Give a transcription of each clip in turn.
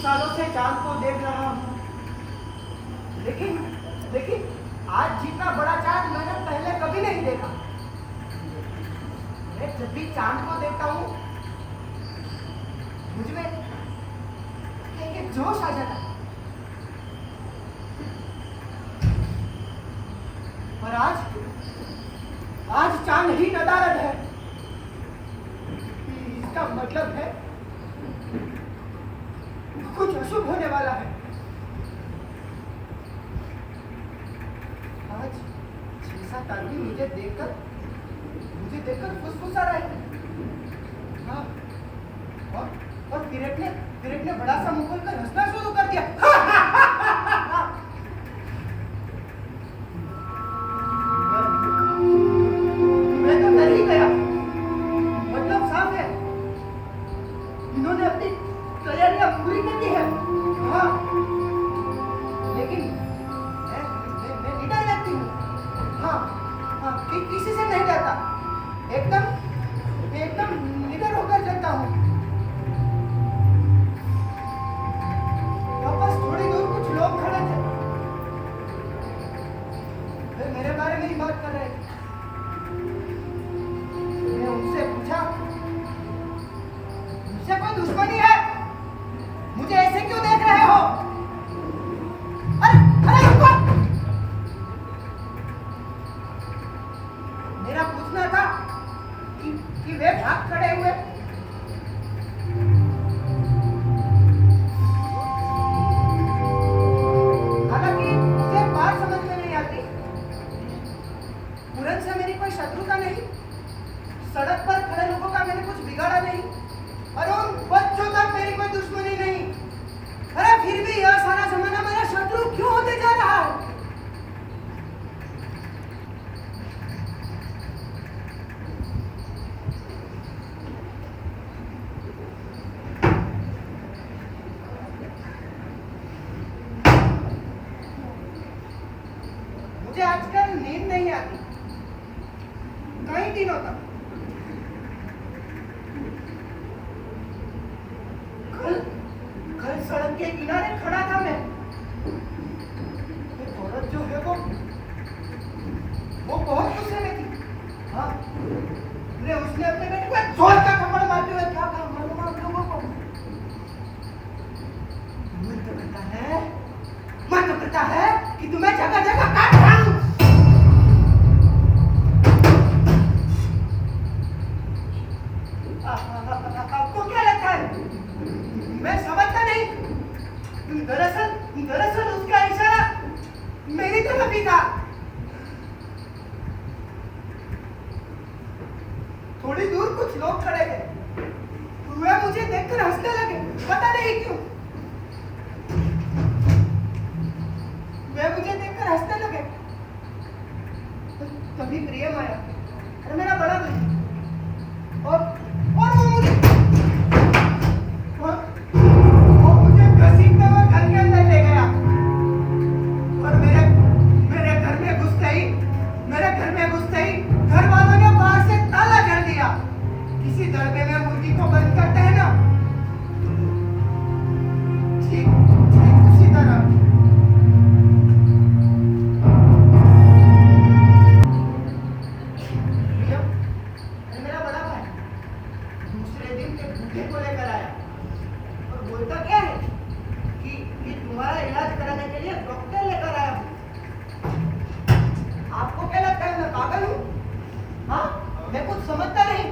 सालों से चांद को देख रहा हूँ, लेकिन लेकिन आज जितना बड़ा चांद मैंने पहले कभी नहीं देखा। मैं जब भी चांद को देखता हूँ मुझमें एक जोश आ जाता है। और आज चांद ही नदारद है। इसका मतलब है कुछ अशुभ होने वाला है। आज 6-7 आदमी मुझे देखकर फुसफुसा रहे थे। हाँ, और किरट ने बड़ा सा मुंह खोलकर हंसना शुरू कर दिया। मैं तो डर ही गया। मतलब साफ है, इन्होंने अपनी तैयारियां पूरी कर दी है। हाँ, लेकिन मैं निडर व्यक्ति हूँ। हाँ, किसी से नहीं डरता। एकदम निडर होकर चलता हूँ। वापस थोड़ी दूर कुछ लोग खड़े थे, वे मेरे बारे में ही बात कर रहे थे। मैं उनसे पूछा, मुझसे कोई दुश्मनी है? मुझे ऐसे क्यों देख रहे हो? अरे रुको! मेरा पूछना था कि वे भाग खड़े हुए। हालांकि मुझे बात समझ में नहीं आती। पूरन से मेरी कोई शत्रुता नहीं, सड़क पर खड़े लोगों का मैंने कुछ बिगाड़ा नहीं, और उन बच्चों तक मेरी कोई दुश्मनी नहीं। अरे फिर भी यह सारा जमाना मेरा शत्रु क्यों होते जा रहा है? मुझे आजकल नींद नहीं आती, कई दिनों तक। कल सड़क के किनारे खड़ा था मैं। एक औरत जो है वो बहुत गुस्से में थी। हाँ, उसने अपने बेटे को एक जोर का थप्पड़ मारते हुए क्या कहा मालूम आप लोगों को? मन तो करता है कि तुम्हें जगह जगह काट डालूं। आपको क्या लगता है मैं समझता नहीं? दरअसल उसका इशारा मेरी तरफ ही था। थोड़ी दूर कुछ लोग खड़े थे, वे मुझे देखकर हंसने लगे, पता नहीं क्यों। वे मुझे देखकर हंसने लगे। तभी प्रियम आया, और मेरा बड़ा भाई, और वो मुझे घसीटते हुए घर के अंदर ले गया। और मेरे घर में घुसते ही घर वालों ने बाहर से ताला जड़ दिया। किसी दड़बे में मुर्गी को बंद करते हैं ना, ठीक उसी तरह। मेरा बड़ा भाई दूसरे दिन के बूढ़े को लेकर आया और बोलता क्या है कि तुम्हारा इलाज कराने के लिए डॉक्टर लेकर आया हूँ। आपको क्या लगता है मैं पागल हूँ? हाँ, मैं कुछ समझता नहीं।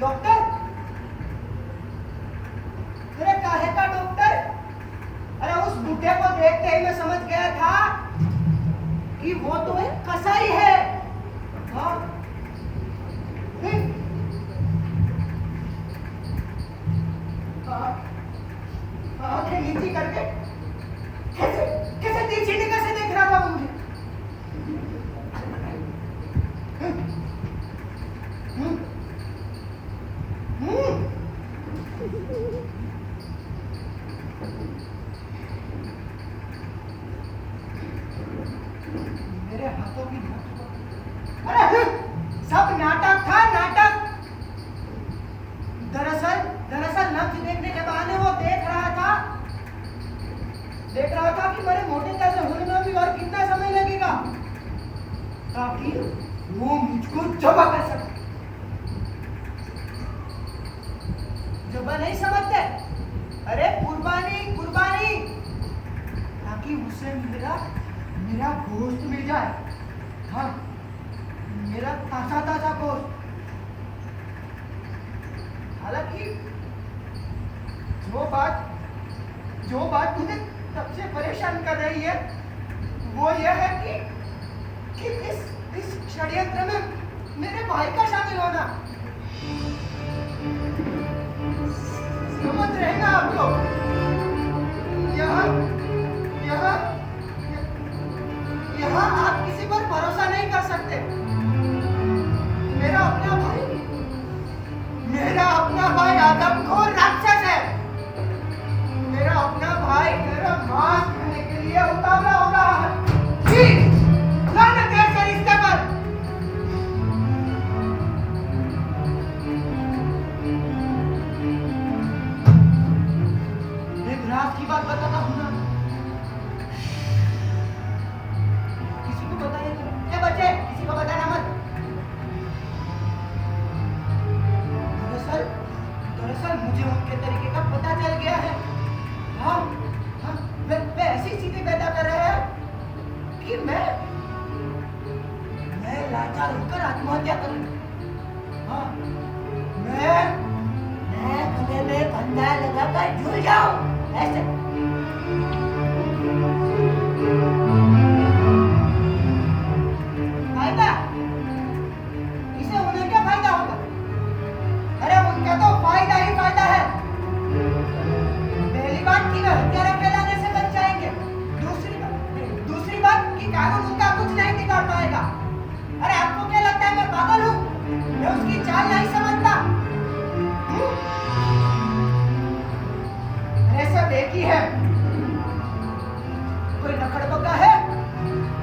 डॉक्टर? अरे काहे का डॉक्टर? अरे उस बूढ़े को देखते ही मैं समझ गया था कि वो तो एक कसाई है। हाँ, आंखें नीची करके कैसे तिरछी निगाह से देख रहा था मुझे। मेरे हाथों की अरे सब नाटक था, नाटक। दरअसल लक्ष्य देखने के बहाने वो देख रहा था देख रहा था कि मेरे मोटे जैसे होने में भी और कितना समय लगेगा ताकि वो मुझको जबा कर सके। जबा नहीं समझते? अरे कुर्बानी कुर्बानी, ताकि उसे मेरा गोश्त मिल जाए। हाँ, मेरा ताजा ताजा गोश्त। हालांकि जो बात मुझे सबसे परेशान कर रही है वो यह है कि इस षड्यंत्र में मेरे भाई का शामिल होना। समझ रहे ना आप लोग? यहाँ आप किसी पर भरोसा नहीं कर सकते। मेरा अपना भाई आदमखोर राक्षस है। मेरा अपना भाई मेरा मांस खाने के लिए उतावला हो रहा है। जी, लानत है इस रिश्ते पर। एक रात की बात बताता हूँ ना, किसी को बताइए तो बच्चे, किसी को बताना मत। दरअसल मुझे उनके तरीके का पता चल गया है। हाँ, वे ऐसी स्थिति पैदा कर रहे हैं कि मैं लाचार होकर आत्महत्या करूं। हाँ, मैं गले में फंदा लगाकर झूल जाऊं ऐसे। फायदा? इसे उन्हें क्या फायदा होगा? अरे उनका तो फायदा ही फायदा है। पहली बात कि वे हत्यारा फैलाने से बच जाएंगे। दूसरी बात कि कानून उनका कुछ नहीं बिगाड़ पाएगा। अरे आपको क्या लगता है मैं पागल हूँ? मैं उसकी चाल नहीं समझता। अरे सब एक ही है। कोई नकड़बग्गा है,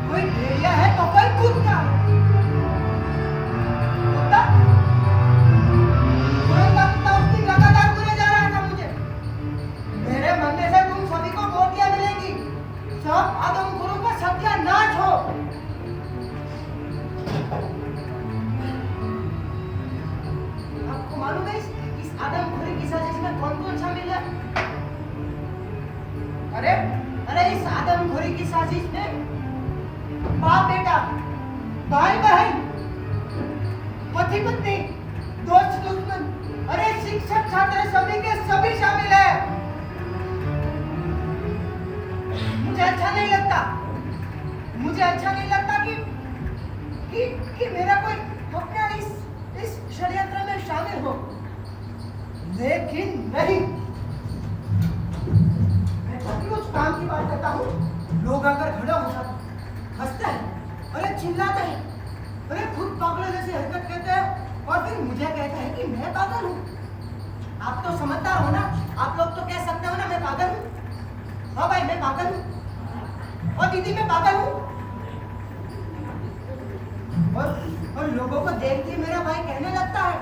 कोई भेड़िया है तो कोई कुत्ता। लगातार बुरे जा रहा था मुझे। मेरे मरने से तुम सभी को गोटियां मिलेंगी। सब आदमखोरों का सत्यानाश हो। आपको मालूम है इस आदमखोरी की साजिश में कौन कौन शामिल है? अरे इस आदमखोरी की साजिश में बाप बेटा, भाई बहन, पति पत्नी, दोस्त दुश्मन, अरे शिक्षक छात्र सभी के सभी शामिल है। मुझे अच्छा नहीं लगता कि मेरा कोई अपना इस षड्यंत्र में शामिल हो। लेकिन नहीं, मैं कभी उस काम की बात करता हूँ, लोग आकर खड़ा हो जाते, हंसते हैं, अरे चिल्लाते हैं, अरे खुद पागलों जैसी हरकत करते हैं और फिर मुझे कहते हैं कि मैं पागल हूँ। आप तो समझदार हो ना, आप लोग तो कह सकते हो ना मैं पागल हूँ। हाँ भाई मैं पागल हूँ, और दीदी मैं पागल हूँ। और लोगों को देखते ही मेरा भाई कहने लगता है,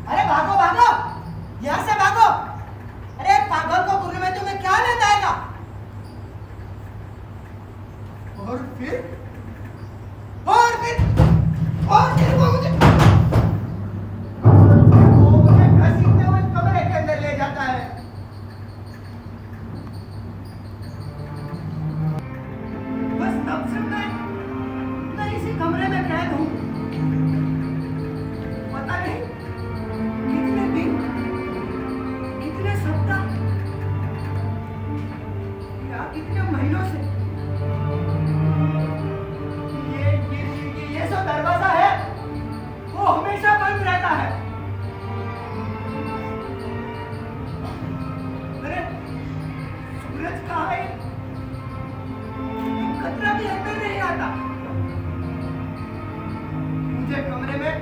अरे भागो भागो, यहाँ से भागो। अरे पागल को बुरने में तुम्हें क्या ले जाएगा? और फिर वो मुझे घसीटते हुए कमरे के अंदर ले जाता है। बस तब से मैं इसी कमरे में कैद हूँ। पता नहीं कितने दिन, कितने सप्ताह या कितने महीनों से ये जो दरवाजा है वो हमेशा बंद रहता है। अरे सूरज कहाँ है? खतरा भी अंदर नहीं आता। मुझे कमरे में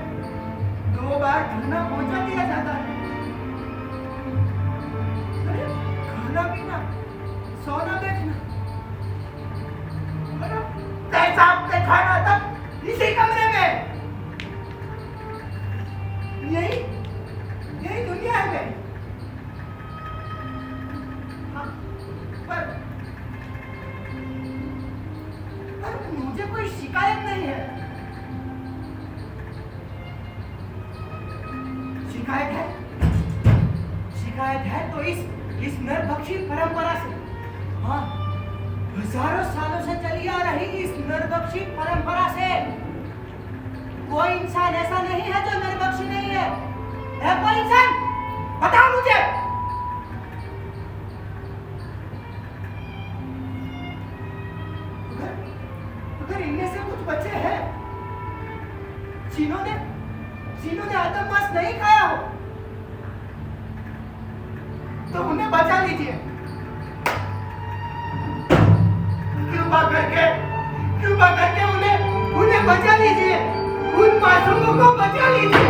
2 बार खाना पहुंचा दिया जाता है। अरे खाना पीना, सोना बैठना, पेशाब पे खाना तक इसी कमरे में। यही दुनिया है। हाँ, कोई शिकायत नहीं है। शिकायत है, शिकायत है तो इस नरभक्षी परंपरा से। हाँ, हजारों सालों से चली आ रही इस नरभक्षी परंपरा से। कोई इंसान ऐसा नहीं है जो नरभक्षी नहीं है। कोई इंसान बताओ मुझे। अगर इनमें से कुछ बच्चे हैं जिन्होंने आदम मांस नहीं खाया हो तो उन्हें बचा लीजिए। कृपा करके उन्हें बचा लीजिए। उन मासूमों को बचा लीजिए।